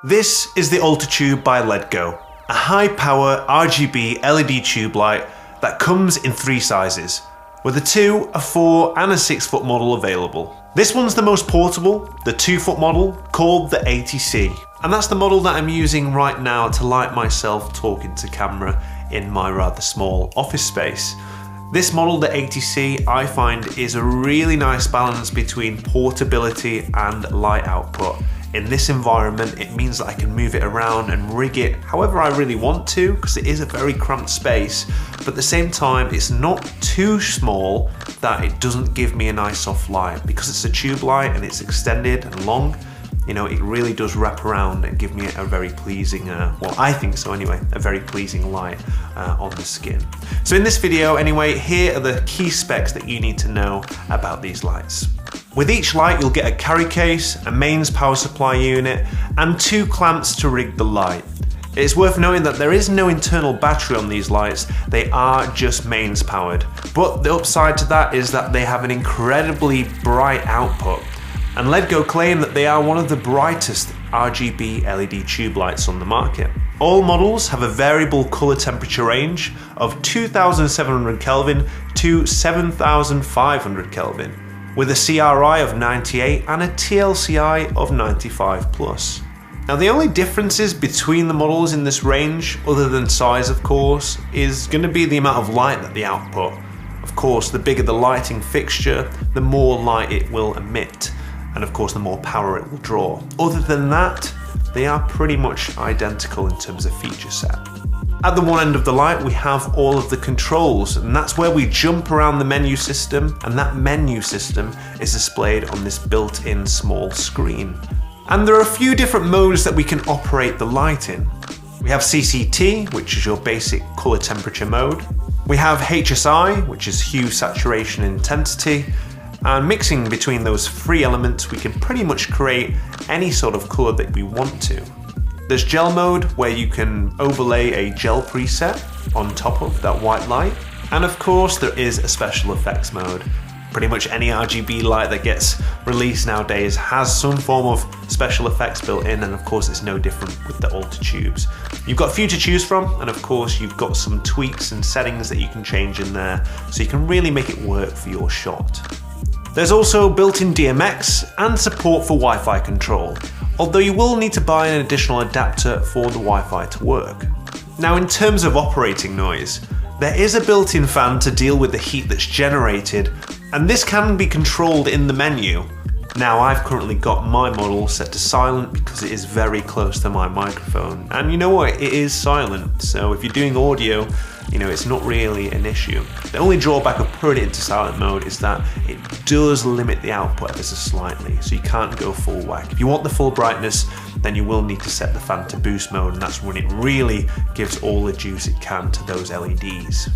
This is the AltaTube by LEDGO, a high-power RGB LED tube light that comes in 3 sizes, with a 2, a 4 and a 6-foot model available. This one's the most portable, the 2-foot model, called the 80C. And that's the model that I'm using right now to light myself talking to camera in my rather small office space. This model, the 80C, I find is a really nice balance between portability and light output. In this environment, it means that I can move it around and rig it however I really want to, because it is a very cramped space, but at the same time, it's not too small that it doesn't give me a nice soft light. Because it's a tube light and it's extended and long, you know, it really does wrap around and give me a very pleasing, well, I think so anyway, a very pleasing light on the skin. So in this video anyway, here are the key specs that you need to know about these lights. With each light, you'll get a carry case, a mains power supply unit, and 2 clamps to rig the light. It's worth noting that there is no internal battery on these lights, they are just mains powered. But the upside to that is that they have an incredibly bright output. And LEDGO claim that they are one of the brightest RGB LED tube lights on the market. All models have a variable colour temperature range of 2700 Kelvin to 7500 Kelvin, with a CRI of 98 and a TLCI of 95+. Now the only differences between the models in this range, other than size of course, is going to be the amount of light that they output. Of course, the bigger the lighting fixture, the more light it will emit, and of course the more power it will draw. Other than that, they are pretty much identical in terms of feature set. At the one end of the light, we have all of the controls, and that's where we jump around the menu system, and that menu system is displayed on this built-in small screen. And there are a few different modes that we can operate the light in. We have CCT, which is your basic color temperature mode. We have HSI, which is hue, saturation, intensity. And mixing between those 3 elements, we can pretty much create any sort of color that we want to. There's gel mode, where you can overlay a gel preset on top of that white light. And of course, there is a special effects mode. Pretty much any RGB light that gets released nowadays has some form of special effects built in, and of course it's no different with the AltaTubes. You've got a few to choose from, and of course you've got some tweaks and settings that you can change in there, so you can really make it work for your shot. There's also built-in DMX and support for Wi-Fi control, although you will need to buy an additional adapter for the Wi-Fi to work. Now in terms of operating noise, there is a built-in fan to deal with the heat that's generated, and this can be controlled in the menu. Now I've currently got my model set to silent because it is very close to my microphone, and you know what, it is silent, so if you're doing audio, you know, it's not really an issue. The only drawback of putting it into silent mode is that it does limit the output ever so slightly, so you can't go full whack. If you want the full brightness, then you will need to set the fan to boost mode, and that's when it really gives all the juice it can to those LEDs.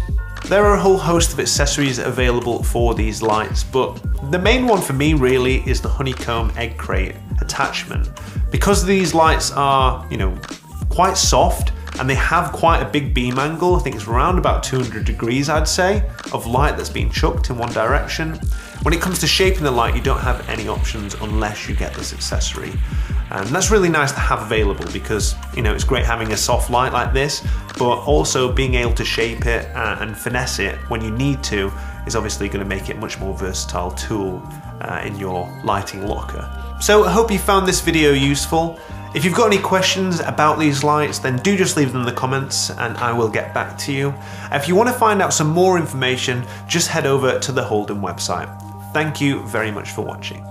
There are a whole host of accessories available for these lights, but the main one for me really is the honeycomb egg crate attachment. Because these lights are, you know, quite soft, and they have quite a big beam angle, I think it's around about 200 degrees I'd say, of light that's being chucked in one direction. When it comes to shaping the light, you don't have any options unless you get this accessory. And that's really nice to have available because, you know, it's great having a soft light like this, but also being able to shape it and finesse it when you need to is obviously going to make it a much more versatile tool in your lighting locker. So I hope you found this video useful. If you've got any questions about these lights, then do just leave them in the comments and I will get back to you. If you want to find out some more information, just head over to the Holdan website. Thank you very much for watching.